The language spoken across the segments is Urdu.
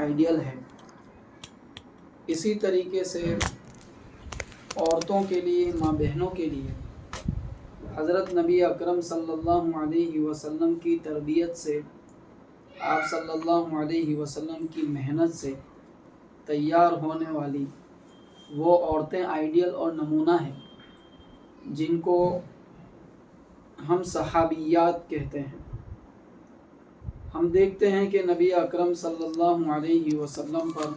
آئیڈیل ہے، اسی طریقے سے عورتوں کے لیے، ماں بہنوں کے لیے حضرت نبی اکرم صلی اللہ علیہ وسلم کی تربیت سے، آپ صلی اللہ علیہ وسلم کی محنت سے تیار ہونے والی وہ عورتیں آئیڈیل اور نمونہ ہیں جن کو ہم صحابیات کہتے ہیں۔ ہم دیکھتے ہیں کہ نبی اکرم صلی اللہ علیہ وسلم پر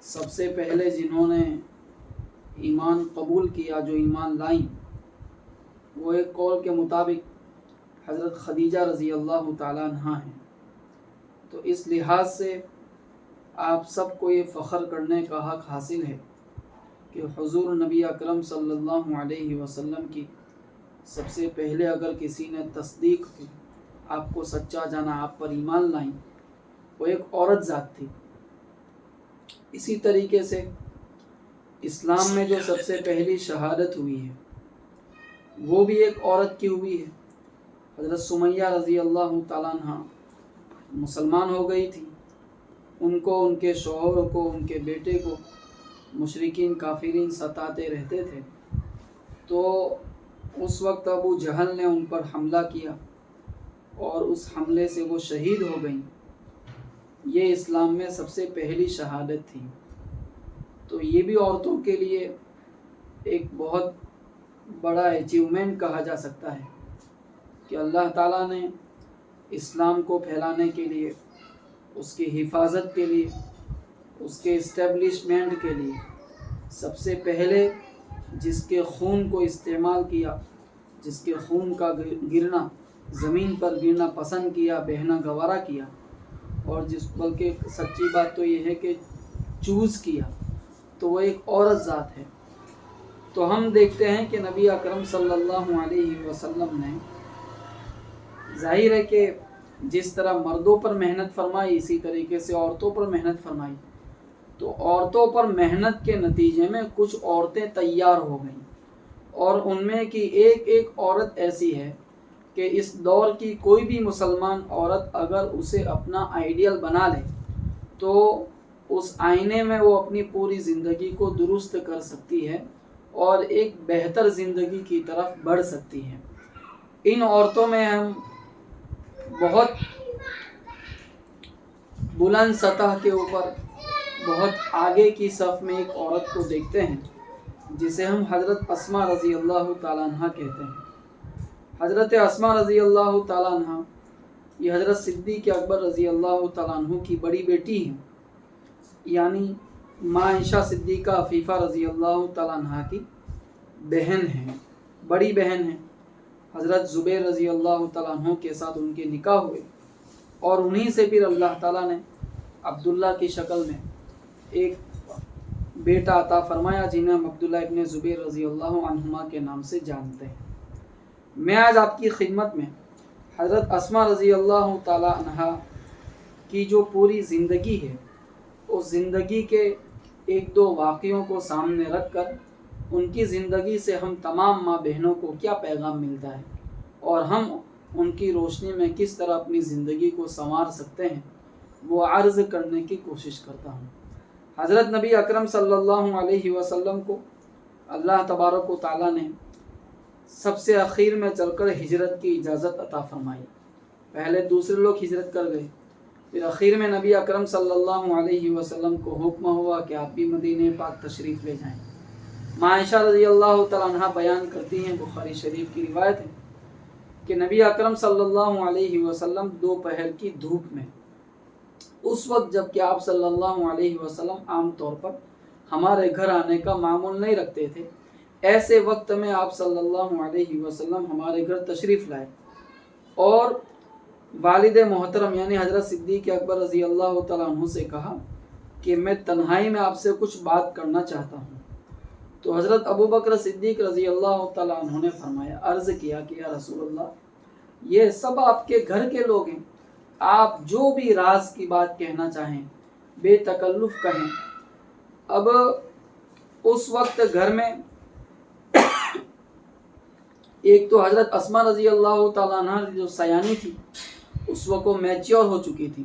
سب سے پہلے جنہوں نے ایمان قبول کیا، جو ایمان لائیں، وہ ایک قول کے مطابق حضرت خدیجہ رضی اللہ تعالیٰ عنہا ہیں۔ تو اس لحاظ سے آپ سب کو یہ فخر کرنے کا حق حاصل ہے کہ حضور نبی اکرم صلی اللہ علیہ وسلم کی سب سے پہلے اگر کسی نے تصدیق کی، آپ کو سچا جانا، آپ پر ایمان لائیں، وہ ایک عورت ذات تھی۔ اسی طریقے سے اسلام میں جو سب سے پہلی شہادت ہوئی ہے وہ بھی ایک عورت کی ہوئی ہے۔ حضرت سمیہ رضی اللہ تعالیٰ عنہ مسلمان ہو گئی تھی، ان کو، ان کے شوہر کو، ان کے بیٹے کو مشرکین کافرین ستاتے رہتے تھے، تو اس وقت ابو جہل نے ان پر حملہ کیا اور اس حملے سے وہ شہید ہو گئیں۔ یہ اسلام میں سب سے پہلی شہادت تھی۔ تو یہ بھی عورتوں کے لیے ایک بہت بڑا اچیومنٹ کہا جا سکتا ہے کہ اللہ تعالیٰ نے اسلام کو پھیلانے کے لیے، اس کی حفاظت کے لیے، اس کے اسٹیبلشمنٹ کے لیے سب سے پہلے جس کے خون کو استعمال کیا، جس کے خون کا گرنا، زمین پر گرنا پسند کیا، بہنا گوارا کیا، اور بلکہ سچی بات تو یہ ہے کہ چوز کیا، تو وہ ایک عورت ذات ہے۔ تو ہم دیکھتے ہیں کہ نبی اکرم صلی اللہ علیہ وسلم نے، ظاہر ہے کہ جس طرح مردوں پر محنت فرمائی، اسی طریقے سے عورتوں پر محنت فرمائی۔ تو عورتوں پر محنت کے نتیجے میں کچھ عورتیں تیار ہو گئیں، اور ان میں کی ایک ایک عورت ایسی ہے کہ اس دور کی کوئی بھی مسلمان عورت اگر اسے اپنا آئیڈیل بنا لے تو اس آئینے میں وہ اپنی پوری زندگی کو درست کر سکتی ہے اور ایک بہتر زندگی کی طرف بڑھ سکتی ہے۔ ان عورتوں میں ہم بہت بلند سطح کے اوپر، بہت آگے کی صف میں ایک عورت کو دیکھتے ہیں جسے ہم حضرت اسماء رضی اللہ تعالیٰ عنہ کہتے ہیں۔ حضرت اسماء رضی اللہ تعالیٰ عنہ یہ حضرت صدیق اکبر رضی اللہ تعالیٰ عنہ کی بڑی بیٹی ہیں، یعنی ماں عائشہ صدیقہ عفیفہ رضی اللہ تعالیٰ عنہ کی بہن ہیں، بڑی بہن ہیں۔ حضرت زبیر رضی اللہ تعالیٰ عنہ کے ساتھ ان کے نکاح ہوئے، اور انہی سے پھر اللہ تعالیٰ نے عبداللہ کی شکل میں ایک بیٹا عطا فرمایا جنہیں ہم عبداللہ ابن زبیر رضی اللہ عنہما کے نام سے جانتے ہیں۔ میں آج آپ کی خدمت میں حضرت اسماء رضی اللہ تعالیٰ عنہ کی جو پوری زندگی ہے، اس زندگی کے ایک دو واقعوں کو سامنے رکھ کر ان کی زندگی سے ہم تمام ماں بہنوں کو کیا پیغام ملتا ہے اور ہم ان کی روشنی میں کس طرح اپنی زندگی کو سنوار سکتے ہیں، وہ عرض کرنے کی کوشش کرتا ہوں۔ حضرت نبی اکرم صلی اللہ علیہ وسلم کو اللہ تبارک و تعالیٰ نے سب سے اخیر میں چل کر ہجرت کی اجازت عطا فرمائی۔ پہلے دوسرے لوگ ہجرت کر گئے، پھر اخیر میں نبی اکرم صلی اللہ علیہ وسلم کو حکم ہوا کہ آپ بھی مدینہ پاک تشریف لے جائیں۔ ماں عائشہ رضی اللہ تعالیٰ عنہ بیان کرتی ہیں، بخاری شریف کی روایت ہے کہ نبی اکرم صلی اللہ علیہ وسلم دوپہر کی دھوپ میں، اس وقت جب کہ آپ صلی اللہ علیہ وسلم عام طور پر ہمارے گھر آنے کا معمول نہیں رکھتے تھے، ایسے وقت میں آپ صلی اللہ علیہ وسلم ہمارے گھر تشریف لائے اور والد محترم یعنی حضرت صدیق اکبر رضی اللہ تعالیٰ عنہ سے کہا کہ میں تنہائی میں آپ سے کچھ بات کرنا چاہتا ہوں۔ تو حضرت ابو بکر صدیق رضی اللہ تعالیٰ عنہ نے فرمایا، عرض کیا کہ یا رسول اللہ، یہ سب آپ کے گھر کے لوگ ہیں، آپ جو بھی راز کی بات کہنا چاہیں بے تکلف کہیں۔ اب اس وقت گھر میں ایک تو حضرت اسماء رضی اللہ تعالیٰ عنہ جو سیانی تھی، اس وقت وہ میچیور ہو چکی تھی،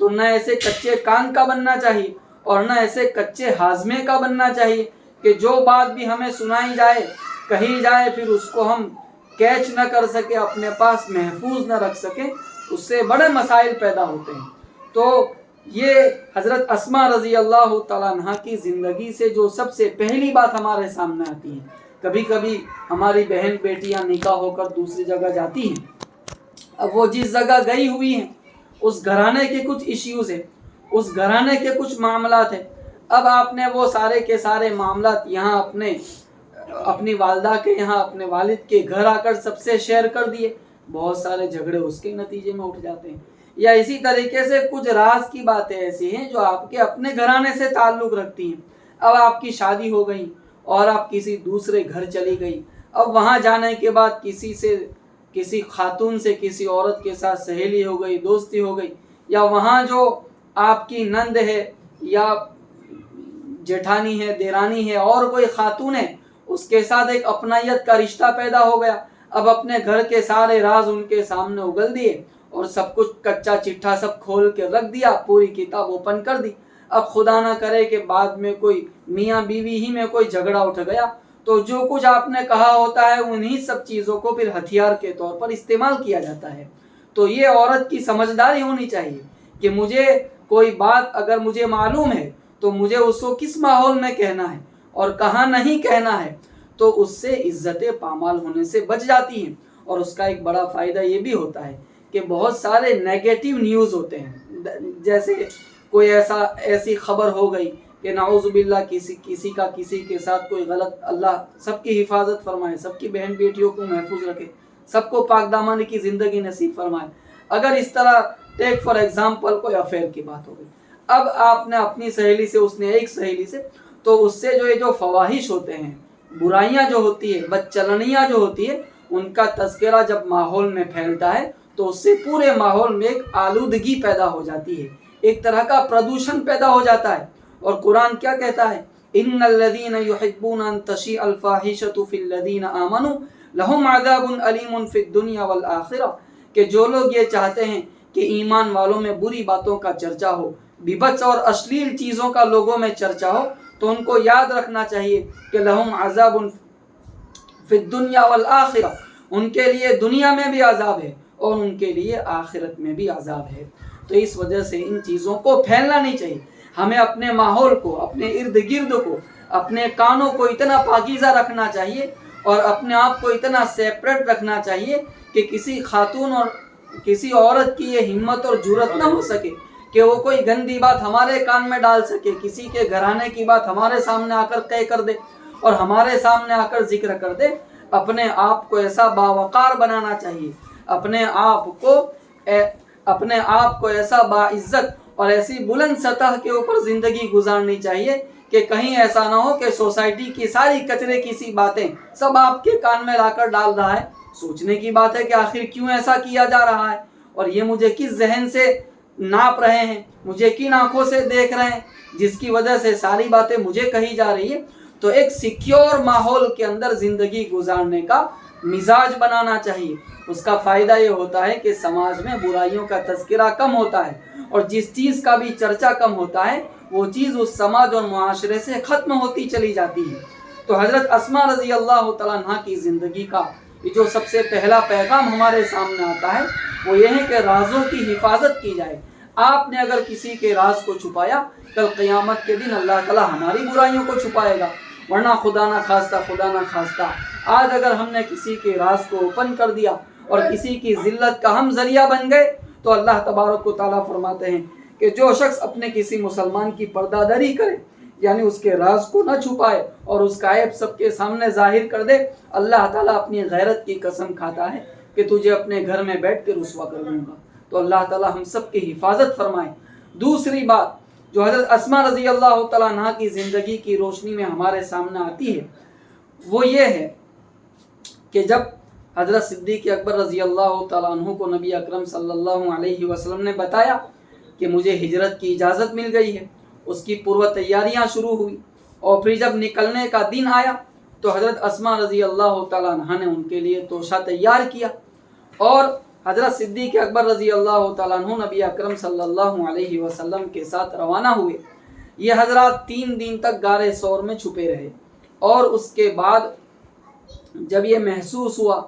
تو نہ ایسے کچے کان کا بننا چاہیے اور نہ ایسے کچے ہاضمے کا بننا چاہیے کہ جو بات بھی ہمیں سنائی جائے کہی جائے پھر اس کو ہم کیچ نہ کر سکے، اپنے پاس محفوظ نہ رکھ سکے، اس سے بڑے مسائل پیدا ہوتے ہیں۔ تو یہ حضرت اسماء رضی اللہ تعالیٰ عنہ کی زندگی سے جو سب سے پہلی بات ہمارے سامنے آتی ہے، کبھی کبھی ہماری بہن بیٹیاں نکاح ہو کر دوسری جگہ جاتی ہیں، اب وہ جس جگہ گئی ہوئی ہیں اس گھرانے کے کچھ ایشوز ہیں، اس گھرانے کے کچھ معاملات ہیں، اب آپ نے وہ سارے کے سارے معاملات یہاں اپنی والدہ کے یہاں اپنے والد کے گھر آ کر سب سے شیئر کر دیے، بہت سارے جھگڑے اس کے نتیجے میں اٹھ جاتے ہیں۔ یا اسی طریقے سے کچھ راز کی باتیں ایسی ہیں جو آپ کے اپنے گھرانے سے تعلق رکھتی ہیں، اب آپ کی شادی ہو گئی اور آپ کسی دوسرے گھر چلی گئی، اب وہاں جانے کے بعد کسی خاتون سے کسی عورت کے ساتھ سہیلی ہو گئی، دوستی ہو گئی، یا وہاں جو آپ کی نند ہے یا جیٹھانی ہے، دیرانی ہے اور کوئی خاتون ہے، اس کے ساتھ ایک اپنائیت کا رشتہ پیدا ہو گیا، اب اپنے گھر کے سارے راز ان کے سامنے اگل دیے اور سب کچھ کچا چٹھا سب کھول کے رکھ دیا، پوری کتاب اوپن کر دی۔ اب خدا نہ کرے کہ بعد میں کوئی میاں بیوی ہی میں کوئی جھگڑا اٹھ گیا تو جو کچھ آپ نے کہا ہوتا ہے انہی سب چیزوں کو پھر ہتھیار کے طور پر استعمال کیا جاتا ہے۔ تو یہ عورت کی سمجھداری ہونی چاہیے کہ مجھے کوئی بات اگر مجھے معلوم ہے تو مجھے اس کو کس ماحول میں کہنا ہے اور کہاں نہیں کہنا ہے، تو اس سے عزت پامال ہونے سے بچ جاتی ہیں۔ اور اس کا ایک بڑا فائدہ یہ بھی ہوتا ہے کہ بہت سارے نیگیٹو نیوز ہوتے ہیں، جیسے کوئی ایسی خبر ہو گئی کہ نعوذ باللہ کسی کا کسی کے ساتھ کوئی غلط، اللہ سب کی حفاظت فرمائے، سب کی بہن بیٹیوں کو محفوظ رکھے، سب کو پاک دامانی کی زندگی نصیب فرمائے۔ اگر اس طرح ٹیک فار ایگزامپل کوئی افیئر کی بات ہو گئی، اب آپ نے اپنی سہیلی سے، اس نے ایک سہیلی سے، تو اس سے جو یہ جو فواہش ہوتے ہیں، برائیاں جو ہوتی ہے، بدچلنیاں جو ہوتی ہے، ان کا تذکرہ جب ماحول میں پھیلتا ہے تو اس سے پورے ماحول میں ایک آلودگی پیدا ہو جاتی ہے، ایک طرح کا پردوشن پیدا ہو جاتا ہے۔ اور قرآن کیا کہتا ہے؟ ان الذین یحبون ان تشیع الفاحشۃ فی الذین آمنوا لہم عذاب علیم فی الدنیا والآخرہ، کہ جو لوگ یہ چاہتے ہیں کہ ایمان والوں میں بری باتوں کا چرچا ہو، بیبھتس اور اشلیل چیزوں کا لوگوں میں چرچا ہو، تو ان کو یاد رکھنا چاہیے کہ لہم عذاب فی الدنیا والآخرہ، ان کے لیے دنیا میں بھی عذاب ہے اور ان کے لیے آخرت میں بھی عذاب ہے۔ تو اس وجہ سے ان چیزوں کو پھیلنا نہیں چاہیے۔ ہمیں اپنے ماحول کو، اپنے ارد گرد کو، اپنے کانوں کو اتنا پاکیزہ رکھنا چاہیے اور اپنے آپ کو اتنا سیپریٹ رکھنا چاہیے کہ کسی خاتون اور کسی عورت کی یہ ہمت اور جرأت نہ ہو سکے کہ وہ کوئی گندی بات ہمارے کان میں ڈال سکے، کسی کے گھرانے کی بات ہمارے سامنے آ کر طے کر دے اور ہمارے سامنے آ کر ذکر کر دے۔ اپنے آپ کو ایسا باوقار بنانا چاہیے، اپنے آپ کو ایسا باعزت اور ایسی بلند سطح کے اوپر زندگی گزارنی چاہیے کہ کہیں ایسا نہ ہو کہ سوسائٹی کی ساری کچرے کی سی باتیں سب آپ کے کان میں لا کر ڈال رہا ہے۔ سوچنے کی بات ہے کہ آخر کیوں ایسا کیا جا رہا ہے اور یہ مجھے کس ذہن سے ناپ رہے ہیں، مجھے کن آنکھوں سے دیکھ رہے ہیں، جس کی وجہ سے ساری باتیں مجھے کہی جا رہی ہے۔ تو ایک سیکیور ماحول کے اندر زندگی گزارنے کا مزاج بنانا چاہیے۔ اس کا فائدہ یہ ہوتا ہے کہ سماج میں برائیوں کا تذکرہ کم ہوتا ہے اور جس چیز کا بھی چرچا کم ہوتا ہے وہ چیز اس سماج اور معاشرے سے ختم ہوتی چلی جاتی ہے۔ تو حضرت اسماء رضی اللہ تعالیٰ عنہ کی زندگی کا یہ جو سب سے پہلا پیغام ہمارے سامنے آتا ہے وہ یہ ہے کہ رازوں کی حفاظت کی جائے۔ آپ نے اگر کسی کے راز کو چھپایا، کل قیامت کے دن اللہ تعالیٰ ہماری برائیوں کو چھپائے گا، ورنہ خدا نہ خواستہ آج اگر ہم نے کسی کے راز کو اوپن کر دیا اور کسی کی ذلت کا ہم ذریعہ بن گئے تو اللہ تبارک و تعالیٰ فرماتے ہیں کہ جو شخص اپنے کسی مسلمان کی پردہ داری کرے، یعنی اس کے راز کو نہ چھپائے اور اس کا عیب سب کے سامنے ظاہر کر دے، اللہ تعالیٰ اپنی غیرت کی قسم کھاتا ہے کہ تجھے اپنے گھر میں بیٹھ کے رسوا کر دوں گا۔ تو اللہ تعالیٰ ہم سب کی حفاظت فرمائے۔ دوسری بات جو حضرت اسماء رضی اللہ تعالیٰ عنہ کی زندگی کی روشنی میں ہمارے سامنے آتی ہے وہ یہ ہے کہ جب حضرت صدیق اکبر رضی اللہ تعالیٰ عنہ کو نبی اکرم صلی اللہ علیہ وسلم نے بتایا کہ مجھے ہجرت کی اجازت مل گئی ہے، اس کی پورو تیاریاں شروع ہوئی اور پھر جب نکلنے کا دن آیا تو حضرت اسماء رضی اللہ تعالیٰ عنہ نے ان کے لیے توشہ تیار کیا اور حضرت صدیق اکبر رضی اللہ تعالیٰ عنہ نبی اکرم صلی اللہ علیہ وسلم کے ساتھ روانہ ہوئے۔ یہ حضرات 3 دن تک غار ثور میں چھپے رہے، اور اس کے بعد جب یہ محسوس ہوا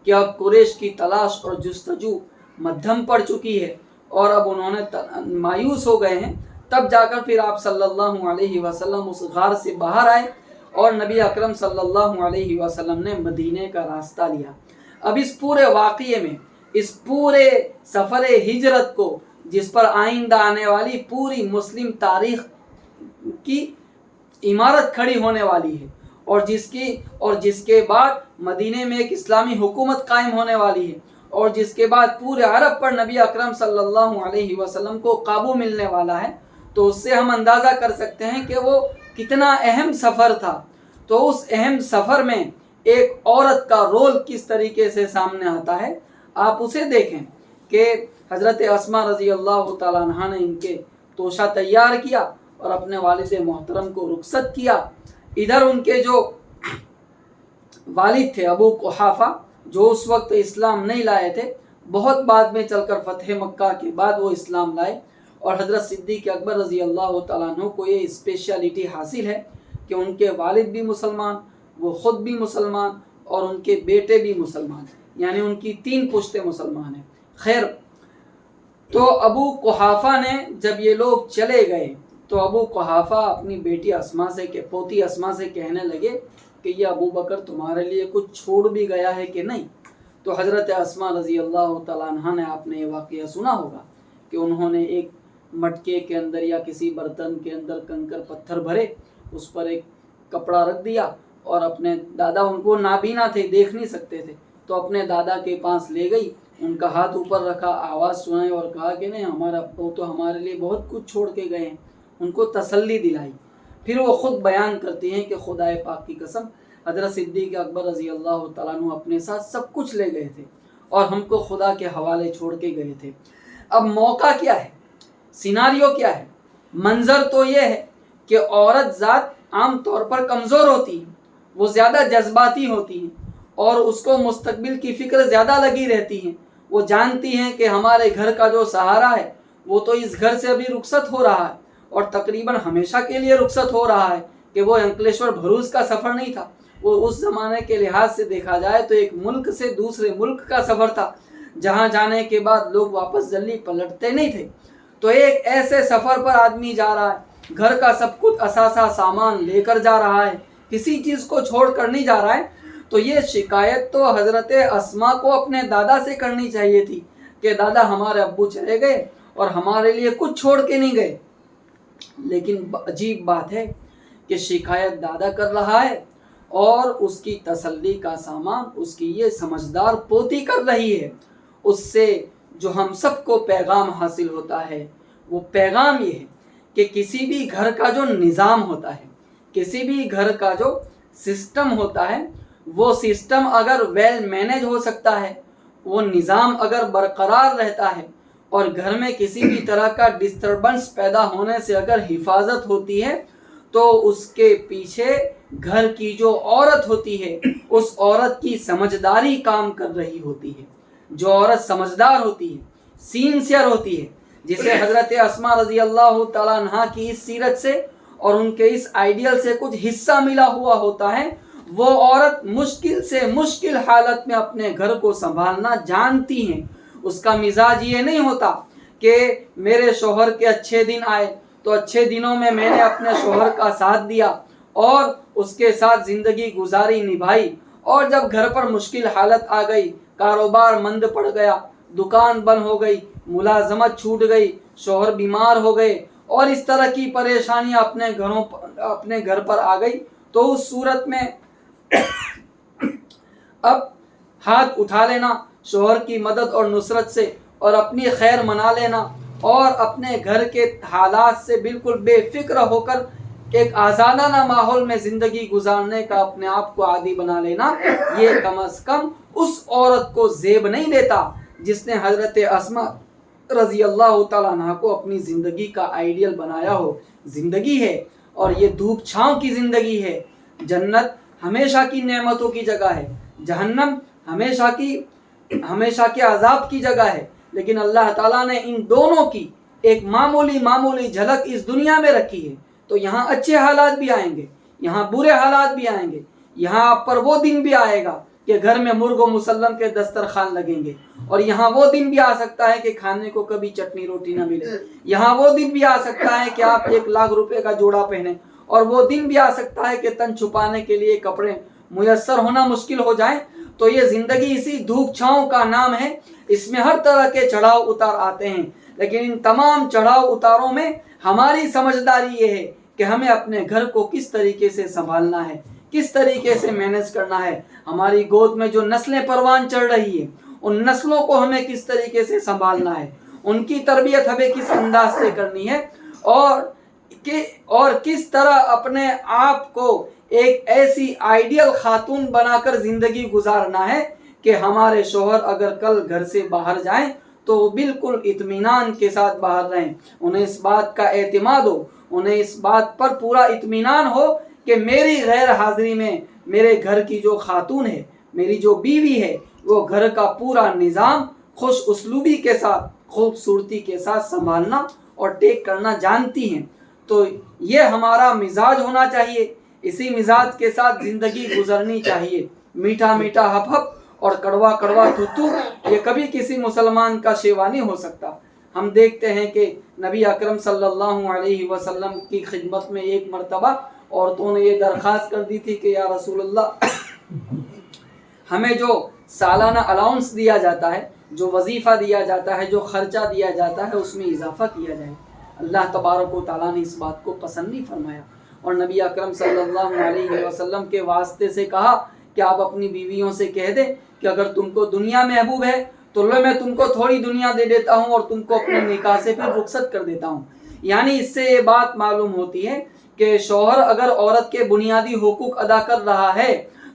کہ اب قریش کی تلاش اور جستجو مدھم پڑ چکی ہے اور اب انہوں نے مایوس ہو گئے ہیں، تب جا کر پھر آپ صلی اللہ علیہ وسلم اس غار سے باہر آئے اور نبی اکرم صلی اللہ علیہ وسلم نے مدینے کا راستہ لیا۔ اب اس پورے واقعے میں، اس پورے سفر ہجرت کو، جس پر آئندہ آنے والی پوری مسلم تاریخ کی عمارت کھڑی ہونے والی ہے، اور جس کے بعد مدینے میں ایک اسلامی حکومت قائم ہونے والی ہے، اور جس کے بعد پورے عرب پر نبی اکرم صلی اللہ علیہ وسلم کو قابو ملنے والا ہے، تو اس سے ہم اندازہ کر سکتے ہیں کہ وہ کتنا اہم سفر تھا۔ تو اس اہم سفر میں ایک عورت کا رول کس طریقے سے سامنے آتا ہے، آپ اسے دیکھیں کہ حضرت اسماء رضی اللہ تعالیٰ عنہ نے ان کے توشہ تیار کیا اور اپنے والد محترم کو رخصت کیا۔ ادھر ان کے جو والد تھے ابو قحافہ، جو اس وقت اسلام نہیں لائے تھے، بہت بعد میں چل کر فتح مکہ کے بعد وہ اسلام لائے، اور حضرت صدیق اکبر رضی اللہ تعالیٰ عنہ کو یہ اسپیشلٹی حاصل ہے کہ ان کے والد بھی مسلمان، وہ خود بھی مسلمان، اور ان کے بیٹے بھی مسلمان، یعنی ان کی 3 پشتیں مسلمان ہیں۔ خیر، تو ابو قحافہ نے جب یہ لوگ چلے گئے تو ابو قحافہ اپنی بیٹی اسماء سے پوتی اسماء سے کہنے لگے کہ یہ ابو بکر تمہارے لیے کچھ چھوڑ بھی گیا ہے کہ نہیں؟ تو حضرت اسماء رضی اللہ تعالیٰ عنہ نے، آپ نے یہ واقعہ سنا ہوگا کہ انہوں نے ایک مٹکے کے اندر یا کسی برتن کے اندر کنکر پتھر بھرے، اس پر ایک کپڑا رکھ دیا، اور اپنے دادا، ان کو نابینا تھے، دیکھ نہیں سکتے تھے، تو اپنے دادا کے پاس لے گئی، ان کا ہاتھ اوپر رکھا، آواز سنائی اور کہا کہ نہیں، ہمارا ابو تو ہمارے لیے بہت کچھ چھوڑ کے گئے ہیں، ان کو تسلی دلائی۔ پھر وہ خود بیان کرتی ہیں کہ خدائے پاک کی قسم، حضرت صدیق اکبر رضی اللہ تعالیٰ عنہ اپنے ساتھ سب کچھ لے گئے تھے اور ہم کو خدا کے حوالے چھوڑ کے گئے تھے۔ اب موقع کیا ہے، سیناریو کیا ہے؟ منظر تو یہ ہے کہ عورت ذات عام طور پر کمزور ہوتی ہے، وہ زیادہ جذباتی ہوتی ہیں، اور اس کو مستقبل کی فکر زیادہ لگی رہتی ہیں۔ وہ جانتی ہیں کہ ہمارے گھر کا جو سہارا ہے وہ تو اس گھر سے ابھی رخصت ہو رہا ہے، اور تقریباً ہمیشہ کے لیے رخصت ہو رہا ہے، کہ وہ انکلیشور بھروچ کا سفر نہیں تھا، وہ اس زمانے کے لحاظ سے دیکھا جائے تو ایک ملک سے دوسرے ملک کا سفر تھا، جہاں جانے کے بعد لوگ واپس جلدی پلٹتے نہیں تھے۔ تو ایک ایسے سفر پر آدمی جا رہا ہے، گھر کا سب کچھ اثاثہ سامان لے کر جا رہا ہے، کسی چیز کو چھوڑ کر نہیں جا رہا ہے، تو یہ شکایت تو حضرت اسماء کو اپنے دادا سے کرنی چاہیے تھی کہ دادا ہمارے ابو چلے گئے اور ہمارے لیے کچھ چھوڑ کے نہیں گئے۔ لیکن عجیب بات ہے کہ شکایت دادا کر رہا ہے اور اس کی تسلی کا سامان اس کی یہ سمجھدار پوتی کر رہی ہے۔ اس سے جو ہم سب کو پیغام حاصل ہوتا ہے وہ پیغام یہ ہے کہ کسی بھی گھر کا جو نظام ہوتا ہے، کسی بھی گھر کا جو سسٹم ہوتا ہے، وہ سسٹم اگر ویل مینیج ہو سکتا ہے، وہ نظام اگر برقرار رہتا ہے، اور گھر میں کسی بھی طرح کا ڈسٹربنس پیدا ہونے سے اگر حفاظت ہوتی ہے، تو اس کے پیچھے گھر کی جو عورت ہوتی ہے، اس عورت کی سمجھداری کام کر رہی ہوتی ہے۔ جو عورت سمجھدار ہوتی ہے، سینسیئر ہوتی ہے، جسے حضرت اسماء رضی اللہ تعالیٰ عنہ کی اس سیرت سے اور ان کے اس آئیڈیل سے کچھ حصہ ملا ہوا ہوتا ہے، وہ عورت مشکل سے مشکل حالت میں اپنے گھر کو سنبھالنا جانتی ہیں۔ اس کا مزاج یہ نہیں ہوتا کہ میرے شوہر کے اچھے دن آئے تو اچھے دنوں میں نے اپنے شوہر کا ساتھ دیا اور اس کے ساتھ زندگی گزاری نبھائی، اور جب گھر پر مشکل حالت آ گئی، کاروبار مند پڑ گیا، دکان بند ہو گئی، ملازمت چھوٹ گئی، شوہر بیمار ہو گئے، اور اس طرح کی پریشانیاں اپنے گھر پر آ گئی، تو اس صورت میں اب ہاتھ اٹھا لینا شوہر کی مدد اور نصرت سے، اور اپنی خیر منا لینا، اور اپنے گھر کے حالات سے بالکل بے فکر ہو کر ایک آزادانہ ماحول میں زندگی گزارنے کا اپنے آپ کو عادی بنا لینا، یہ کم از کم اس عورت کو زیب نہیں دیتا جس نے حضرت اسماء رضی اللہ تعالیٰ عنہ کو اپنی زندگی کا آئیڈیل بنایا ہو۔ زندگی ہے اور یہ دھوپ چھاؤں کی زندگی ہے۔ جنت ہمیشہ کی نعمتوں کی جگہ ہے، جہنم ہمیشہ کی ہمیشہ کے عذاب کی جگہ ہے، لیکن اللہ تعالیٰ نے ان دونوں کی ایک معمولی جھلک اس دنیا میں رکھی ہے۔ تو یہاں اچھے حالات بھی آئیں گے، یہاں برے حالات بھی آئیں گے، یہاں آپ پر وہ دن بھی آئے گا کہ گھر میں مرغ و مسلم کے دسترخوان لگیں گے، اور یہاں وہ دن بھی آ سکتا ہے کہ کھانے کو کبھی چٹنی روٹی نہ ملے، یہاں وہ دن بھی آ سکتا ہے کہ آپ 1,00,000 روپے کا جوڑا پہنیں، اور وہ دن بھی آ سکتا ہے کہ تن چھپانے کے لیے کپڑے میسر ہونا مشکل ہو جائیں۔ تو یہ زندگی اسی دھوپ چھاؤں کا نام ہے، اس میں ہر طرح کے چڑھاؤ اتار آتے ہیں، لیکن ان تمام چڑھاؤ اتاروں میں ہماری سمجھداری یہ ہے کہ ہمیں اپنے گھر کو کس طریقے سے سنبھالنا ہے، کس طریقے سے مینیج کرنا ہے۔ ہماری گود میں جو نسلیں پروان چڑھ رہی ہیں، ان نسلوں کو ہمیں کس طریقے سے سنبھالنا ہے، ان کی تربیت ہمیں کس انداز سے کرنی ہے، اور کس طرح اپنے آپ کو ایک ایسی آئیڈیل خاتون بنا کر زندگی گزارنا ہے کہ ہمارے شوہر اگر کل گھر سے باہر جائیں تو وہ بالکل اطمینان کے ساتھ باہر رہیں، انہیں اس بات کا اعتماد ہو، انہیں اس بات پر پورا اطمینان ہو کہ میری غیر حاضری میں میرے گھر کی جو خاتون ہے، میری جو بیوی ہے، وہ گھر کا پورا نظام خوش اسلوبی کے ساتھ، خوبصورتی کے ساتھ سنبھالنا اور ٹیک کرنا جانتی ہیں۔ تو یہ ہمارا مزاج ہونا چاہیے، اسی مزاج کے ساتھ زندگی گزرنی چاہیے۔ میٹھا میٹھا ہپ ہپ اور کڑوا کڑوا تھو یہ کبھی کسی مسلمان کا شیوا نہیں ہو سکتا۔ ہم دیکھتے ہیں کہ نبی اکرم صلی اللہ علیہ وسلم کی خدمت میں ایک مرتبہ عورتوں نے یہ درخواست کر دی تھی کہ یا رسول اللہ، ہمیں جو سالانہ الاؤنس دیا جاتا ہے، جو وظیفہ دیا جاتا ہے، جو خرچہ دیا جاتا ہے، اس میں اضافہ کیا جائے۔ اللہ تبارک و تعالیٰ نے اس بات کو پسند نہیں فرمایا، اور نبی اکرم صلی اللہ علیہ وسلم کے واسطے سے کہا کہ آپ اپنی بیویوں سے کہہ دیں کہ اگر تم کو دنیا محبوب ہے تو لو میں تم کو تھوڑی دنیا دے دیتا ہوں اور تم کو اپنے نکاح سے پھر رخصت کر دیتا ہوں۔ یعنی اس سے یہ بات معلوم ہوتی ہے کہ شوہر اگر عورت کے بنیادی حقوق ادا کر رہا ہے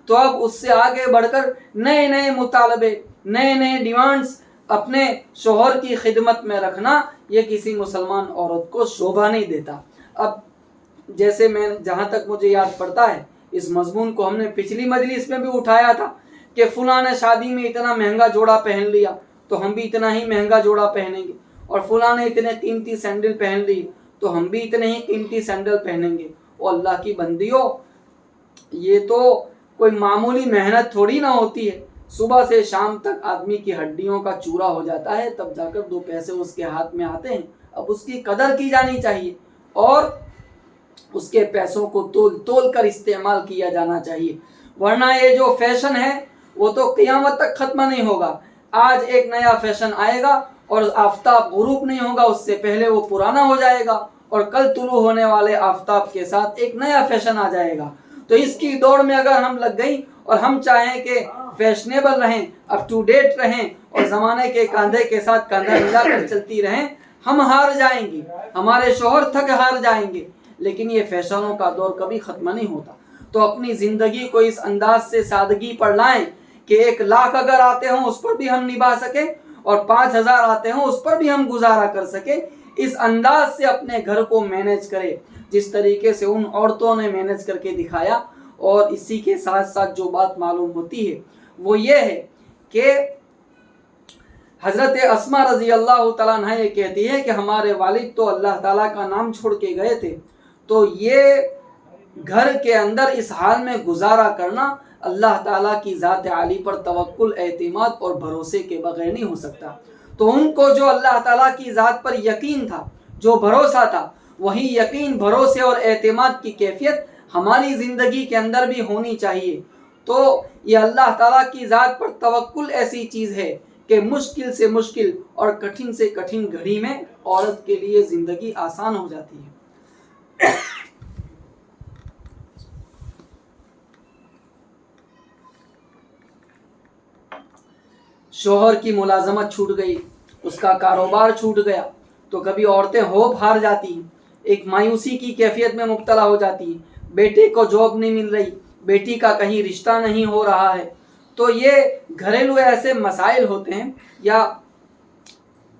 تو اب اس سے آگے بڑھ کر نئے نئے مطالبے، نئے نئے ڈیمانڈز اپنے شوہر کی خدمت میں رکھنا، یہ کسی مسلمان عورت کو شوبھا نہیں دیتا۔ اب جیسے میں جہاں تک مجھے یاد پڑتا ہے، اس مضمون کو ہم نے پچھلی مجلس میں بھی اٹھایا تھا کہ فلاں نے شادی میں اتنا مہنگا جوڑا پہن لیا تو ہم بھی اتنا ہی مہنگا جوڑا پہنیں گے، اور فلاں نے اتنے قیمتی سینڈل پہن لی تو ہم بھی اتنے ہی قیمتی سینڈل پہنیں گے۔ وہ اللہ کی بندیوں، یہ تو کوئی معمولی محنت تھوڑی نہ ہوتی ہے۔ صبح سے شام تک آدمی کی ہڈیوں کا چورا ہو جاتا ہے، تب جا کر 2 پیسے اس کے ہاتھ میں آتے ہیں۔ اب اس کی قدر کی جانی چاہیے اور اس کے پیسوں کو تول تول کر استعمال کیا جانا چاہیے، ورنہ یہ جو فیشن ہے وہ تو قیامت تک ختم نہیں ہوگا۔ آج ایک نیا فیشن آئے گا اور آفتاب غروب نہیں ہوگا اس سے پہلے وہ پرانا ہو جائے گا، اور کل طلوع ہونے والے آفتاب کے ساتھ ایک نیا فیشن آ جائے گا۔ تو اس کی دوڑ میں اگر ہم لگ گئیں اور ہم چاہیں کہ فیشنیبل رہیں، اپ ٹو ڈیٹ رہیں اور زمانے کے کاندھے کے ساتھ کاندھا ملا کر چلتی رہیں، ہم ہار جائیں گے، ہمارے شوہر تھک ہار جائیں گے۔ لیکن یہ فیشنوں کا دور کبھی ختم نہیں ہوتا۔ تو اپنی زندگی کو اس انداز سے سادگی پر لائیں کہ 1,00,000 اگر آتے ہوں اس پر بھی ہم نبھا سکیں، اور 5,000 آتے ہوں اس پر بھی ہم گزارا کر سکیں۔ اس انداز سے اپنے گھر کو مینیج کرے جس طریقے سے ان عورتوں نے مینیج کر کے دکھایا۔ اور اسی کے ساتھ ساتھ جو بات معلوم ہوتی ہے وہ یہ ہے کہ حضرت اسماء رضی اللہ تعالیٰ عنہ یہ کہتی ہے کہ ہمارے والد تو اللہ تعالیٰ کا نام چھوڑ کے گئے تھے، تو یہ گھر کے اندر اس حال میں گزارا کرنا اللہ تعالیٰ کی ذات عالی پر توکل، اعتماد اور بھروسے کے بغیر نہیں ہو سکتا۔ تو ان کو جو اللہ تعالیٰ کی ذات پر یقین تھا، جو بھروسہ تھا، وہی یقین، بھروسے اور اعتماد کی کیفیت ہماری زندگی کے اندر بھی ہونی چاہیے۔ تو یہ اللہ تعالیٰ کی ذات پر توکل ایسی چیز ہے کہ مشکل سے مشکل اور کٹھن سے کٹھن گھڑی میں عورت کے لیے زندگی آسان ہو جاتی ہے۔ شوہر کی ملازمت چھوٹ گئی، اس کا کاروبار چھوٹ گیا، تو کبھی عورتیں ہوپ ہار جاتی ہیں، ایک مایوسی کی کیفیت میں مبتلا ہو جاتی ہیں۔ بیٹے کو جاب نہیں مل رہی، بیٹی کا کہیں رشتہ نہیں ہو رہا ہے، تو یہ گھریلو ایسے مسائل ہوتے ہیں، یا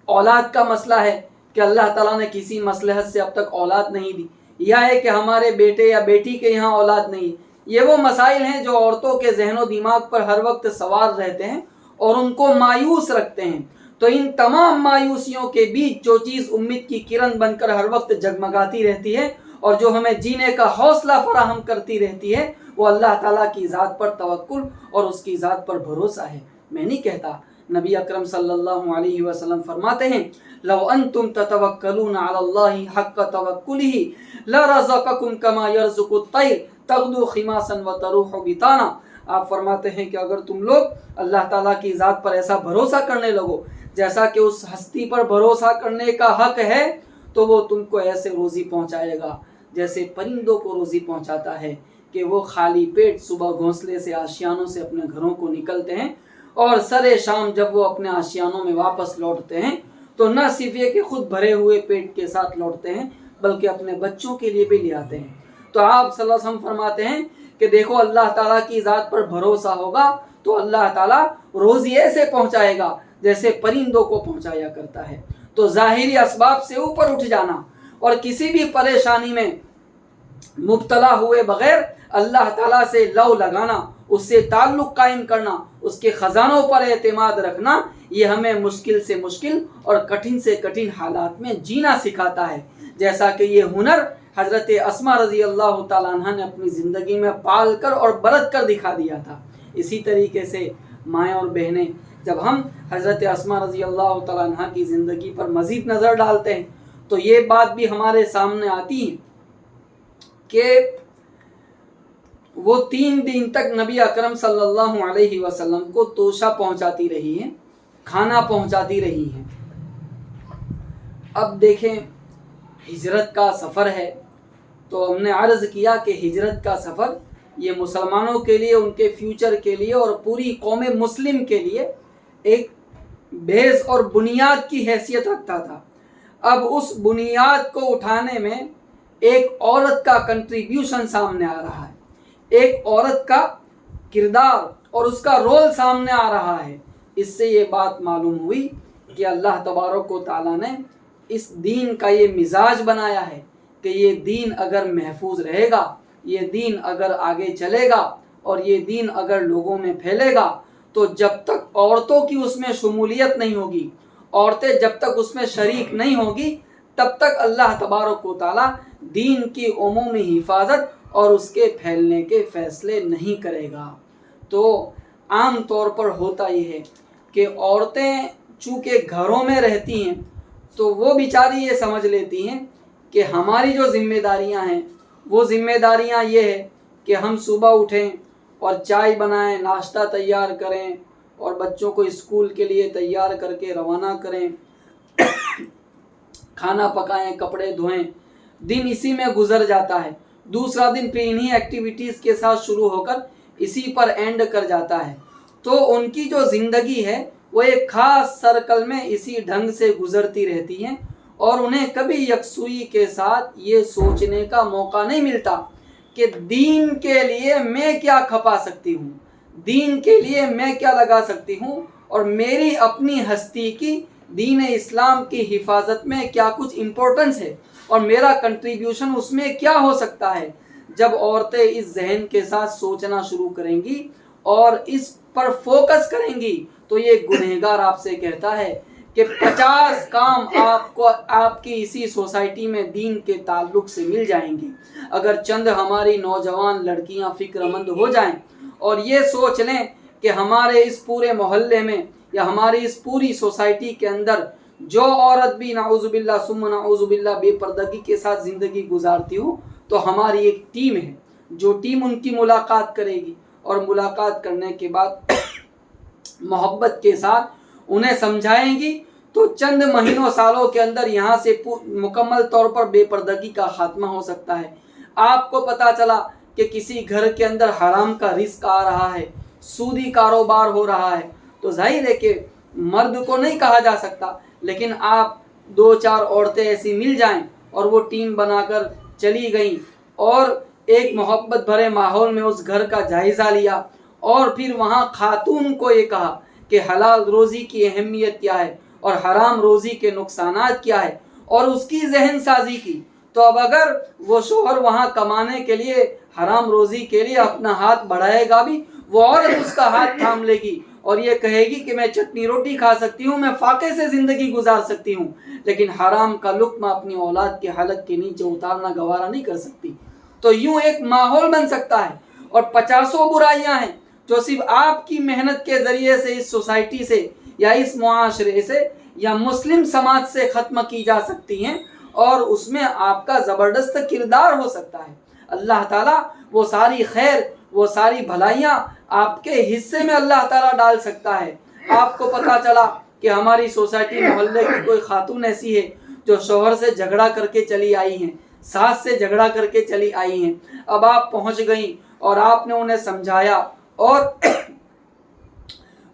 اولاد کا مسئلہ ہے کہ اللہ تعالیٰ نے کسی مصلحت سے اب تک اولاد نہیں دی، یا ہے کہ ہمارے بیٹے یا بیٹی کے یہاں اولاد نہیں۔ یہ وہ مسائل ہیں جو عورتوں کے ذہن و دماغ پر ہر وقت سوار رہتے ہیں، اور ان کو مایوس رکھتے ہیں۔ تو ان تمام مایوسیوں کے بیچ جو چیز امید کی کرن بن کر ہر وقت جگمگاتی رہتی ہے اور جو ہمیں جینے کا حوصلہ فراہم کرتی رہتی ہے، وہ اللہ تعالیٰ کی ذات پر توکل اور اس کی ذات پر بھروسہ ہے۔ میں نہیں کہتا، نبی اکرم صلی اللہ علیہ وسلم فرماتے ہیں لو انتم تتوکلون علی اللہ حق توکلہ لرزقکم کما یرزق الطیر تغدو خماسا وتروح بطانا۔ آپ فرماتے ہیں کہ اگر تم لوگ اللہ تعالیٰ کی ذات پر ایسا بھروسہ کرنے لگو جیسا کہ اس ہستی پر بھروسہ کرنے کا حق ہے، تو وہ تم کو ایسے روزی پہنچائے گا جیسے پرندوں کو روزی پہنچاتا ہے کہ وہ خالی پیٹ صبح گھونسلے سے آشیانوں سے اپنے گھروں کو نکلتے ہیں اور سرے شام جب وہ اپنے آشیانوں میں واپس لوٹتے ہیں تو نہ صرف یہ کہ خود بھرے ہوئے پیٹ کے ساتھ لوٹتے ہیں بلکہ اپنے بچوں کے لیے بھی لے آتے ہیں۔ تو آپ صلی اللہ علیہ وسلم فرماتے ہیں کہ دیکھو اللہ تعالیٰ کی ذات پر بھروسہ ہوگا تو اللہ تعالیٰ روزی ایسے پہنچائے گا جیسے پرندوں کو پہنچایا کرتا ہے۔ تو ظاہری اسباب سے اوپر اٹھ جانا اور کسی بھی پریشانی میں مبتلا ہوئے بغیر اللہ تعالیٰ سے لو لگانا، اس سے تعلق قائم کرنا، اس کے خزانوں پر اعتماد رکھنا، یہ ہمیں مشکل سے مشکل اور کٹھن سے کٹھن حالات میں جینا سکھاتا ہے، جیسا کہ یہ ہنر حضرت اسما رضی اللہ تعالیٰ عنہ نے اپنی زندگی میں پال کر اور برت کر دکھا دیا تھا۔ اسی طریقے سے مائیں اور بہنیں، جب ہم حضرت اسما رضی اللہ تعالیٰ عنہ کی زندگی پر مزید نظر ڈالتے ہیں تو یہ بات بھی ہمارے سامنے آتی ہے کہ وہ 3 دن تک نبی اکرم صلی اللہ علیہ وسلم کو توشہ پہنچاتی رہی ہیں، کھانا پہنچاتی رہی ہیں۔ اب دیکھیں ہجرت کا سفر ہے، تو ہم نے عرض کیا کہ ہجرت کا سفر یہ مسلمانوں کے لیے، ان کے فیوچر کے لیے اور پوری قوم مسلم کے لیے ایک بیس اور بنیاد کی حیثیت رکھتا تھا۔ اب اس بنیاد کو اٹھانے میں ایک عورت کا کنٹریبیوشن سامنے آ رہا ہے، ایک عورت کا کردار اور اس کا رول سامنے آ رہا ہے۔ اس سے یہ بات معلوم ہوئی کہ اللہ تبارک و تعالیٰ نے اس دین کا یہ مزاج بنایا ہے کہ یہ دین اگر محفوظ رہے گا، یہ دین اگر آگے چلے گا اور یہ دین اگر لوگوں میں پھیلے گا تو جب تک عورتوں کی اس میں شمولیت نہیں ہوگی، عورتیں جب تک اس میں شریک نہیں ہوگی، تب تک اللہ تبارک و تعالیٰ دین کی عمومی حفاظت اور اس کے پھیلنے کے فیصلے نہیں کرے گا۔ تو عام طور پر ہوتا یہ ہے کہ عورتیں چونکہ گھروں میں رہتی ہیں تو وہ بیچاری یہ سمجھ لیتی ہیں کہ ہماری جو ذمہ داریاں ہیں وہ ذمہ داریاں یہ ہے کہ ہم صبح اٹھیں اور چائے بنائیں، ناشتہ تیار کریں اور بچوں کو اسکول کے لیے تیار کر کے روانہ کریں، کھانا پکائیں، کپڑے دھوئیں، دن اسی میں گزر جاتا ہے۔ دوسرا دن پھر انہی ایکٹیویٹیز کے ساتھ شروع ہو کر اسی پر اینڈ کر جاتا ہے۔ تو ان کی جو زندگی ہے وہ ایک خاص سرکل میں اسی ڈھنگ سے گزرتی رہتی ہیں اور انہیں کبھی یکسوئی کے ساتھ یہ سوچنے کا موقع نہیں ملتا کہ دین کے لیے میں کیا کھپا سکتی ہوں، دین کے لیے میں کیا لگا سکتی ہوں اور میری اپنی ہستی کی دین اسلام کی حفاظت میں کیا کچھ امپورٹنس ہے اور میرا کنٹریبیوشن اس میں کیا ہو سکتا ہے۔ جب عورتیں اس ذہن کے ساتھ سوچنا شروع کریں گی اور اس پر فوکس کریں گی تو یہ گنہگار آپ سے کہتا ہے کہ 50 کام آپ کی اسی سوسائٹی میں دین کے تعلق سے مل جائیں گے اگر چند ہماری نوجوان لڑکیاں فکر مند ہو جائیں اور یہ سوچ لیں کہ ہمارے اس پورے محلے میں یا ہماری اس پوری سوسائٹی کے اندر جو عورت بھی نعوذ باللہ ثم نعوذ باللہ بے پردگی کے ساتھ زندگی گزارتی ہو تو ہماری ایک ٹیم ہے جو ٹیم ان کی ملاقات کرے گی اور ملاقات کرنے کے بعد محبت کے ساتھ انہیں سمجھائیں گی تو چند مہینوں سالوں کے اندر یہاں سے مکمل طور پر بے پردگی کا خاتمہ ہو سکتا ہے۔ آپ کو پتا چلا کہ کسی گھر کے اندر حرام کا رزق آ رہا ہے، سودی کاروبار ہو رہا ہے، تو ظاہر ہے کہ مرد کو نہیں کہا جا سکتا، لیکن آپ 2-4 عورتیں ایسی مل جائیں اور وہ ٹیم بنا کر چلی گئیں اور ایک محبت بھرے ماحول میں اس گھر کا جائزہ لیا اور پھر وہاں خاتون کو یہ کہا کہ حلال روزی کی اہمیت کیا ہے اور حرام روزی کے نقصانات کیا ہے اور اس کی ذہن سازی کی، تو اب اگر وہ شوہر وہاں کمانے کے لیے حرام روزی کے لیے اپنا ہاتھ بڑھائے گا بھی، وہ عورت اس کا ہاتھ تھام لے گی اور یہ کہے گی کہ میں چٹنی روٹی کھا سکتی ہوں، میں فاقے سے زندگی گزار سکتی ہوں، لیکن حرام کا لقمہ اپنی اولاد کے حلق کے نیچے اتارنا گوارا نہیں کر سکتی۔ تو یوں ایک ماحول بن سکتا ہے، اور 50 برائیاں ہیں جو صرف آپ کی محنت کے ذریعے سے اس سوسائٹی سے یا اس معاشرے سے یا مسلم سماج سے ختم کی جا سکتی ہیں، اور اس میں آپ کا زبردست کردار ہو سکتا ہے۔ اللہ تعالیٰ وہ ساری خیر، وہ ساری بھلائیاں آپ کے حصے میں اللہ تعالیٰ ڈال سکتا ہے۔ آپ کو پتہ چلا کہ ہماری سوسائٹی محلے کی کوئی خاتون ایسی ہے جو شوہر سے جھگڑا کر کے چلی آئی ہیں، ساس سے جھگڑا کر کے چلی آئی ہیں، اب آپ پہنچ گئیں اور آپ نے انہیں سمجھایا اور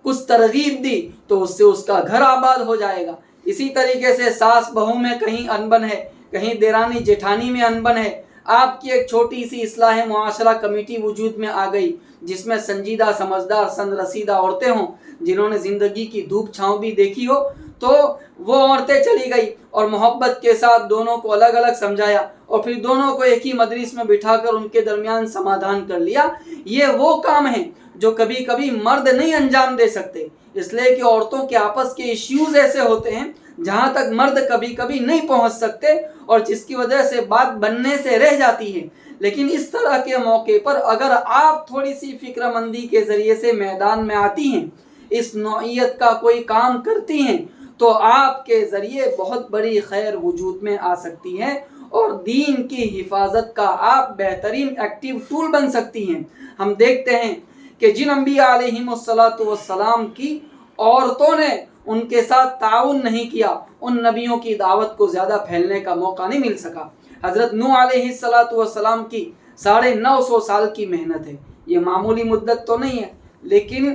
کچھ ترغیب دی، تو اس سے اس کا گھر آباد ہو جائے گا۔ اسی طریقے سے ساس بہو میں کہیں انبن ہے، کہیں دیرانی جیٹھانی میں انبن ہے، آپ کی ایک چھوٹی سی اصلاح معاشرہ کمیٹی وجود میں آ گئی جس میں سنجیدہ، سمجھدار، سن رسیدہ عورتیں ہوں جنہوں نے زندگی کی دھوپ چھاؤں بھی دیکھی ہو، تو وہ عورتیں چلی گئی اور محبت کے ساتھ دونوں کو الگ الگ سمجھایا اور پھر دونوں کو ایک ہی مجلس میں بٹھا کر ان کے درمیان سمادھان کر لیا۔ یہ وہ کام ہیں جو کبھی کبھی مرد نہیں انجام دے سکتے، اس لیے کہ عورتوں کے آپس کے ایشیوز ایسے ہوتے ہیں جہاں تک مرد کبھی کبھی نہیں پہنچ سکتے، اور جس کی وجہ سے بات بننے سے رہ جاتی ہے۔ لیکن اس طرح کے موقع پر اگر آپ تھوڑی سی فکر مندی کے ذریعے سے میدان میں آتی ہیں، اس نوعیت کا کوئی کام کرتی ہیں، تو آپ کے ذریعے بہت بڑی خیر وجود میں آ سکتی ہے، اور دین کی حفاظت کا آپ بہترین ایکٹیو ٹول بن سکتی ہیں۔ ہم دیکھتے ہیں کہ جن انبیاء علیہم السلام کی عورتوں نے ان کے ساتھ تعاون نہیں کیا، ان نبیوں کی دعوت کو زیادہ پھیلنے کا موقع نہیں مل سکا۔ حضرت نوح علیہ السلام کی 950 سال کی محنت ہے، یہ معمولی مدت تو نہیں ہے، لیکن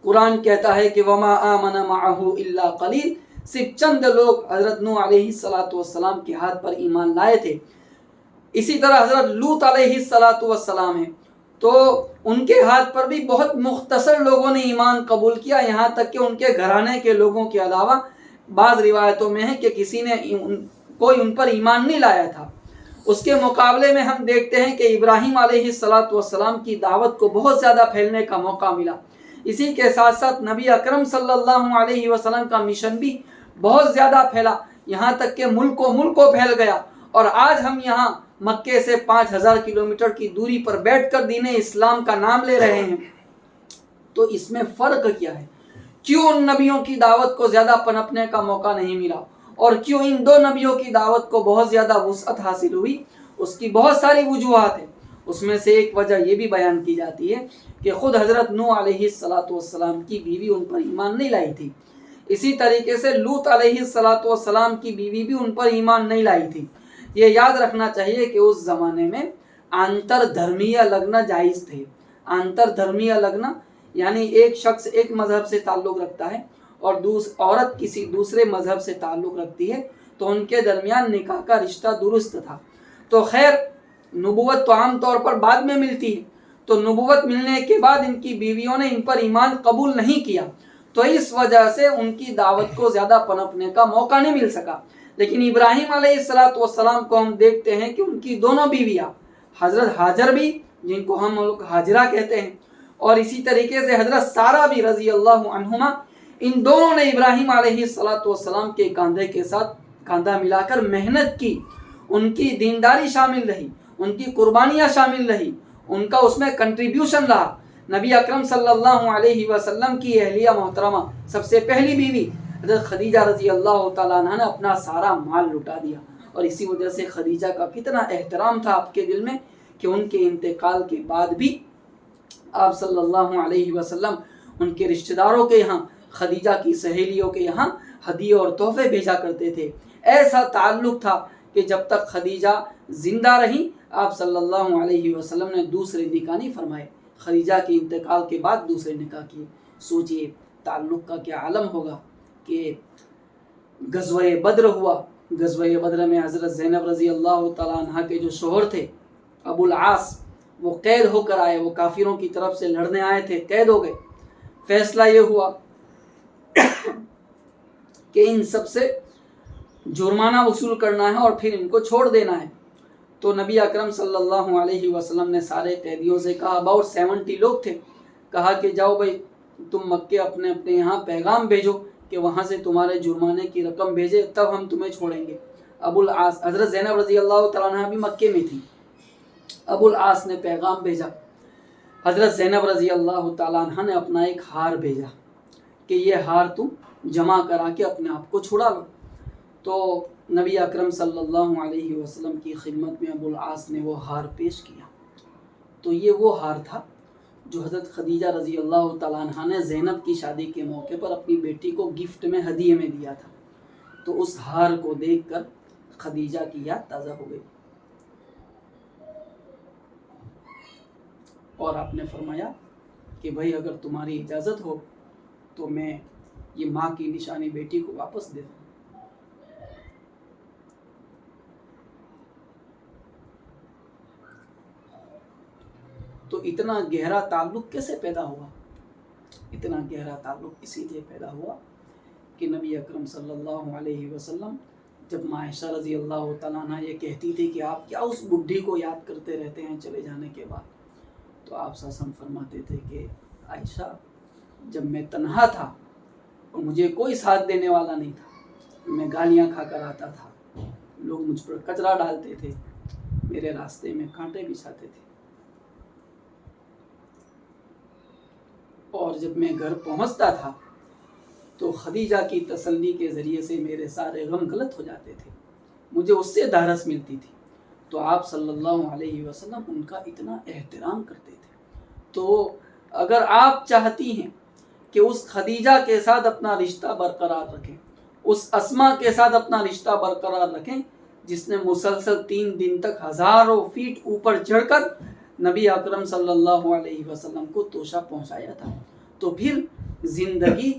قرآن کہتا ہے کہ وما آمن معه الا قلیل، صرف چند لوگ حضرت نوح علیہ السلام کے ہاتھ پر ایمان لائے تھے۔ اسی طرح حضرت لوط علیہ السلام ہیں، تو ان کے ہاتھ پر بھی بہت مختصر لوگوں نے ایمان قبول کیا، یہاں تک کہ ان کے گھرانے کے لوگوں کے علاوہ بعض روایتوں میں ہے کہ کسی نے کوئی ان پر ایمان نہیں لایا تھا۔ اس کے مقابلے میں ہم دیکھتے ہیں کہ ابراہیم علیہ السلام کی دعوت کو بہت زیادہ پھیلنے کا موقع ملا۔ اسی کے ساتھ ساتھ نبی اکرم صلی اللہ علیہ وسلم کا مشن بھی بہت زیادہ پھیلا، یہاں تک کہ ملکوں پھیل گیا، اور آج ہم یہاں مکے سے 5000 کلومیٹر کی دوری پر بیٹھ کر دین اسلام کا نام لے رہے ہیں۔ تو اس میں فرق کیا ہے؟ کیوں ان نبیوں کی دعوت کو زیادہ پنپنے کا موقع نہیں ملا، اور کیوں ان 2 نبیوں کی دعوت کو بہت زیادہ وسعت حاصل ہوئی؟ اس کی بہت ساری وجوہات ہیں، اس میں سے ایک وجہ یہ بھی بیان کی جاتی ہے کہ خود حضرت نوح علیہ السلام کی بیوی ان پر ایمان نہیں لائی تھی، اسی طریقے سے لوط علیہ السلام کی بیوی بھی ان پر ایمان نہیں لائی تھی۔ یہ یاد رکھنا چاہیے کہ اس زمانے میں آنتر دھرمیہ لگنا جائز تھے۔ آنتر دھرمیہ لگنا یعنی ایک شخص ایک مذہب سے تعلق رکھتا ہے اور عورت کسی دوسرے مذہب سے تعلق رکھتی ہے، تو ان کے درمیان نکاح کا رشتہ درست تھا۔ تو خیر، نبوت تو عام طور پر بعد میں ملتی ہے، تو نبوت ملنے کے بعد ان کی بیویوں نے ان پر ایمان قبول نہیں کیا، تو اس وجہ سے ان کی دعوت کو زیادہ پنپنے کا موقع نہیں مل سکا۔ لیکن ابراہیم علیہ السلام کو ہم دیکھتے ہیں کہ ان کی دونوں بیویاں، حضرت ہاجر بھی جن کو ہم لوگ ہاجرہ کہتے ہیں، اور اسی طریقے سے حضرت سارہ بھی رضی اللہ عنہما، ان دونوں نے ابراہیم علیہ السلام کے کاندھے کے ساتھ کاندھا ملا کر محنت کی، ان کی دینداری شامل رہی، ان کی قربانیاں شامل رہی، ان کا اس میں کنٹریبیوشن رہا۔ نبی اکرم صلی اللہ علیہ وسلم کی اہلیہ محترمہ سب سے پہلی بیوی حضرت خدیجہ رضی اللہ تعالیٰ عنہ نے اپنا سارا مال لٹا دیا، اور اسی وجہ سے خدیجہ کا کتنا احترام تھا آپ کے دل میں کہ ان کے انتقال کے بعد بھی آپ صلی اللہ علیہ وسلم ان کے رشتہ داروں کے یہاں، خدیجہ کی سہیلیوں کے یہاں ہدیے اور تحفے بھیجا کرتے تھے۔ ایسا تعلق تھا کہ جب تک خدیجہ زندہ رہیں آپ صلی اللہ علیہ وسلم نے دوسرے نکاح نہیں فرمائے، خدیجہ کے انتقال کے بعد دوسرے نکاح کیے۔ سوچئے تعلق کا کیا عالم ہوگا کہ غزوہ بدر ہوا، غزوہ بدر میں حضرت زینب رضی اللہ تعالیٰ عنہ کے جو شوہر تھے ابو العاص، وہ قید ہو کر آئے، وہ کافروں کی طرف سے لڑنے آئے تھے، قید ہو گئے۔ فیصلہ یہ ہوا کہ ان سب سے جرمانہ وصول کرنا ہے اور پھر ان کو چھوڑ دینا ہے۔ تو نبی اکرم صلی اللہ علیہ وسلم نے سارے قیدیوں سے کہا، about 70 لوگ تھے، کہا کہ جاؤ بھائی تم مکے اپنے اپنے یہاں پیغام بھیجو کہ وہاں سے تمہارے جرمانے کی رقم بھیجے، تب ہم تمہیں چھوڑیں گے۔ ابو العاص، حضرت زینب رضی اللہ تعالیٰ عنہ بھی مکے میں تھی، ابو العاص نے پیغام بھیجا، حضرت زینب رضی اللہ تعالیٰ عنہ نے اپنا ایک ہار بھیجا کہ یہ ہار تم جمع کرا کے اپنے آپ کو چھڑا لو۔ تو نبی اکرم صلی اللہ علیہ وسلم کی خدمت میں ابو العاص نے وہ ہار پیش کیا۔ تو یہ وہ ہار تھا جو حضرت خدیجہ رضی اللہ تعالیٰ عنہ نے زینب کی شادی کے موقع پر اپنی بیٹی کو گفٹ میں ہدیے میں دیا تھا۔ تو اس ہار کو دیکھ کر خدیجہ کی یاد تازہ ہو گئی، اور آپ نے فرمایا کہ بھائی اگر تمہاری اجازت ہو تو میں یہ ماں کی نشانی بیٹی کو واپس دے دوں۔ تو اتنا گہرا تعلق کیسے پیدا ہوا؟ اتنا گہرا تعلق اسی لیے پیدا ہوا کہ نبی اکرم صلی اللہ علیہ وسلم جب ماں عائشہ رضی اللہ تعالیٰ عنہ یہ کہتی تھی کہ آپ کیا اس بڈھی کو یاد کرتے رہتے ہیں چلے جانے کے بعد، تو آپ صلی اللہ علیہ وسلم فرماتے تھے کہ عائشہ، جب میں تنہا تھا اور مجھے کوئی ساتھ دینے والا نہیں تھا، میں گالیاں کھا کر آتا تھا، لوگ مجھ پر کچرا ڈالتے تھے، میرے راستے میں کانٹے بچھاتے تھے، اور جب میں گھر پہنچتا تھا تو خدیجہ کی تسلی کے ذریعے سے میرے سارے غم غلط ہو جاتے تھے، مجھے اس سے ڈھارس ملتی تھی۔ تو آپ صلی اللہ علیہ وسلم ان کا اتنا احترام کرتے تھے۔ تو اگر آپ چاہتی ہیں کہ اس خدیجہ کے ساتھ اپنا رشتہ برقرار رکھیں، اس اسما کے ساتھ اپنا رشتہ برقرار رکھیں جس نے مسلسل 3 دن تک ہزاروں فیٹ اوپر چڑھ کر نبی اکرم صلی اللہ علیہ وسلم کو توشہ پہنچایا تھا، تو پھر زندگی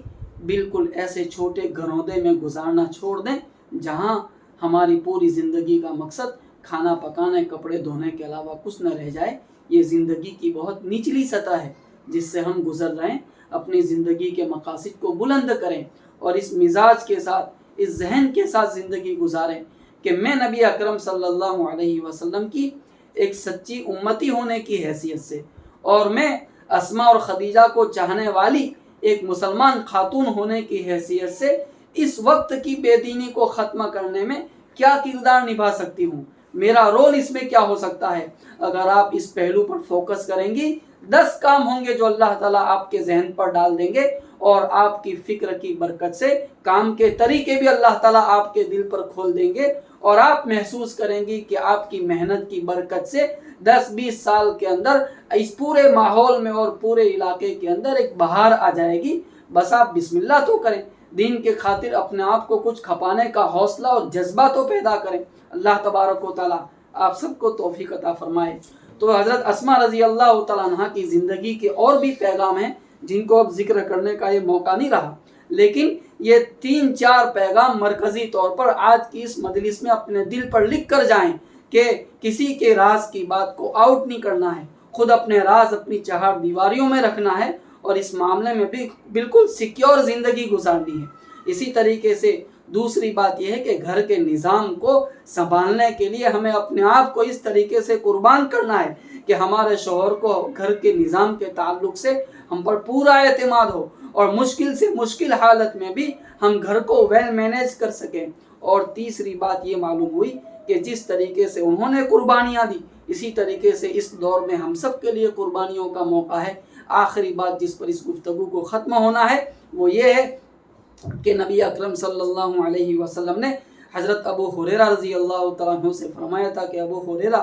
بالکل ایسے چھوٹے گھرودے میں گزارنا چھوڑ دیں جہاں ہماری پوری زندگی کا مقصد کھانا پکانے، کپڑے دھونے کے علاوہ کچھ نہ رہ جائے۔ یہ زندگی کی بہت نچلی سطح ہے جس سے ہم گزر رہے ہیں۔ اپنی زندگی کے مقاصد کو بلند کریں اور اس مزاج کے ساتھ، اس ذہن کے ساتھ زندگی گزاریں کہ میں نبی اکرم صلی اللہ علیہ وسلم کی ایک سچی امتی ہونے کی حیثیت سے، اور میں اسما اور خدیجہ کو چاہنے والی ایک مسلمان خاتون ہونے کی حیثیت سے اس وقت کی بے دینی کو ختم کرنے میں کیا کردار نبھا سکتی ہوں، میرا رول اس میں کیا ہو سکتا ہے۔ اگر آپ اس پہلو پر فوکس کریں گی، 10 کام ہوں گے جو اللہ تعالیٰ آپ کے ذہن پر ڈال دیں گے، اور آپ کی فکر کی برکت سے کام کے طریقے بھی اللہ تعالیٰ آپ کے دل پر کھول دیں گے، اور آپ محسوس کریں گی کہ آپ کی محنت کی برکت سے 10-20 سال کے اندر اس پورے ماحول میں اور پورے علاقے کے اندر ایک بہار آ جائے گی۔ بس آپ بسم اللہ تو کریں، دین کے خاطر اپنے آپ کو کچھ کھپانے کا حوصلہ اور جذبہ تو پیدا کریں۔ اللہ تبارک و تعالیٰ آپ سب کو توفیق عطا فرمائے۔ تو حضرت اسما رضی اللہ تعالیٰ عنہ کی زندگی کے اور بھی پیغام ہیں جن کو اب ذکر کرنے کا یہ موقع نہیں رہا، لیکن یہ 3-4 پیغام مرکزی طور پر آج کی اس مجلس میں اپنے دل پر لکھ کر جائیں کہ کسی کے راز کی بات کو آؤٹ نہیں کرنا ہے، خود اپنے راز اپنی 4 دیواریوں میں رکھنا ہے، اور اس معاملے میں بھی بالکل سیکیور زندگی گزارنی ہے۔ اسی طریقے سے دوسری بات یہ ہے کہ گھر کے نظام کو سنبھالنے کے لیے ہمیں اپنے آپ کو اس طریقے سے قربان کرنا ہے کہ ہمارے شوہر کو گھر کے نظام کے تعلق سے ہم پر پورا اعتماد ہو، اور مشکل سے مشکل حالت میں بھی ہم گھر کو ویل مینیج کر سکیں۔ اور تیسری بات یہ معلوم ہوئی کہ جس طریقے سے انہوں نے قربانیاں دی، اسی طریقے سے اس دور میں ہم سب کے لیے قربانیوں کا موقع ہے۔ آخری بات جس پر اس گفتگو کو ختم ہونا ہے وہ یہ ہے کہ نبی اکرم صلی اللہ علیہ وسلم نے حضرت ابو ہریرہ رضی اللہ تعالیٰ عنہ سے فرمایا تھا کہ ابو ہریرہ،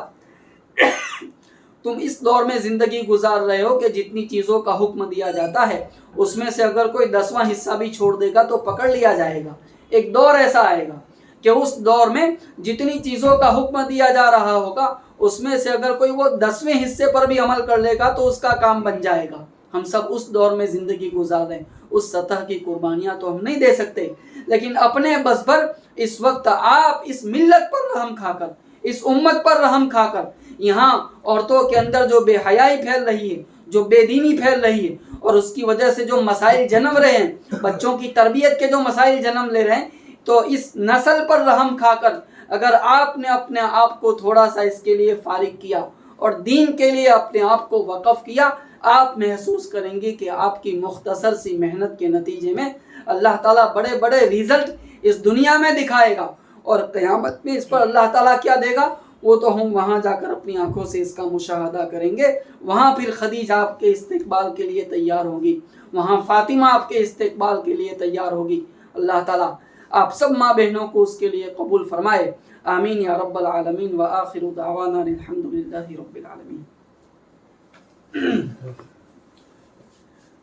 تم اس دور میں زندگی گزار رہے ہو کہ جتنی چیزوں کا حکم دیا جاتا ہے اس میں سے اگر کوئی 10واں حصہ بھی چھوڑ دے گا تو پکڑ لیا جائے گا۔ ایک دور ایسا آئے گا کہ اس دور میں جتنی چیزوں کا حکم دیا جا رہا ہوگا اس میں سے اگر کوئی وہ 10ویں حصے پر بھی عمل کر لے گا تو اس کا کام بن جائے گا۔ ہم سب اس دور میں زندگی گزار رہے ہیں، اس سطح کی قربانیاں تو ہم نہیں دے سکتے، لیکن اپنے بس پر اس وقت آپ اس ملت پر رحم کھا کر، اس امت پر رحم کھا کر، یہاں عورتوں کے اندر جو بے حیائی پھیل رہی ہے، جو بے دینی پھیل رہی ہے، اور اس کی وجہ سے جو مسائل جنم رہے ہیں، بچوں کی تربیت کے جو مسائل جنم لے رہے ہیں، تو اس نسل پر رحم کھا کر اگر آپ نے اپنے آپ کو تھوڑا سا اس کے لیے فارغ کیا اور دین کے لیے اپنے آپ کو وقف کیا، آپ محسوس کریں گے کہ آپ کی مختصر سی محنت کے نتیجے میں اللہ تعالیٰ بڑے بڑے ریزلٹ اس دنیا میں دکھائے گا، اور قیامت میں اس پر اللہ تعالیٰ کیا دے گا وہ تو ہم وہاں جا کر اپنی آنکھوں سے اس کا مشاہدہ کریں گے۔ وہاں پھر خدیجہ آپ کے استقبال کے لیے تیار ہوگی، وہاں فاطمہ آپ کے استقبال کے لیے تیار ہوگی۔ اللہ تعالیٰ آپ سب ماں بہنوں کو اس کے لیے قبول فرمائے، آمین یا رب العالمین، وآخر دعوانا الحمدللہ رب العالمین۔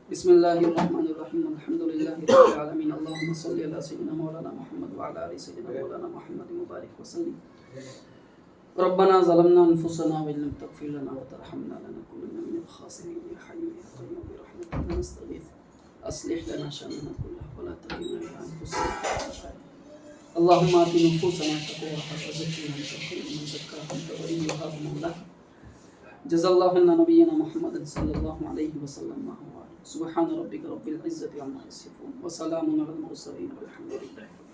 بسم اللہ الرحمن الرحیم، الحمدللہ رب العالمین، اللہم صلی علی سیدنا مولانا محمد وعلی آل سیدنا مولانا محمد مبارک وسلم۔ ربنا ظلمنا انفسنا وان لم تغفر لنا وترحمنا لنكونن من الخاسرين، يا حي يا قيوم برحمتك نستغيث اصلح لنا شأننا كله ولا تكلنا الى انفسنا، اللهم آت نفوسنا تقواها وزكها انت خير من زكاها انت وليها ومولاها، جزا الله نبينا محمد صلى الله عليه وسلم ما هو سبحان ربك رب العزة عما يصفون وسلام على المرسلين والحمد لله۔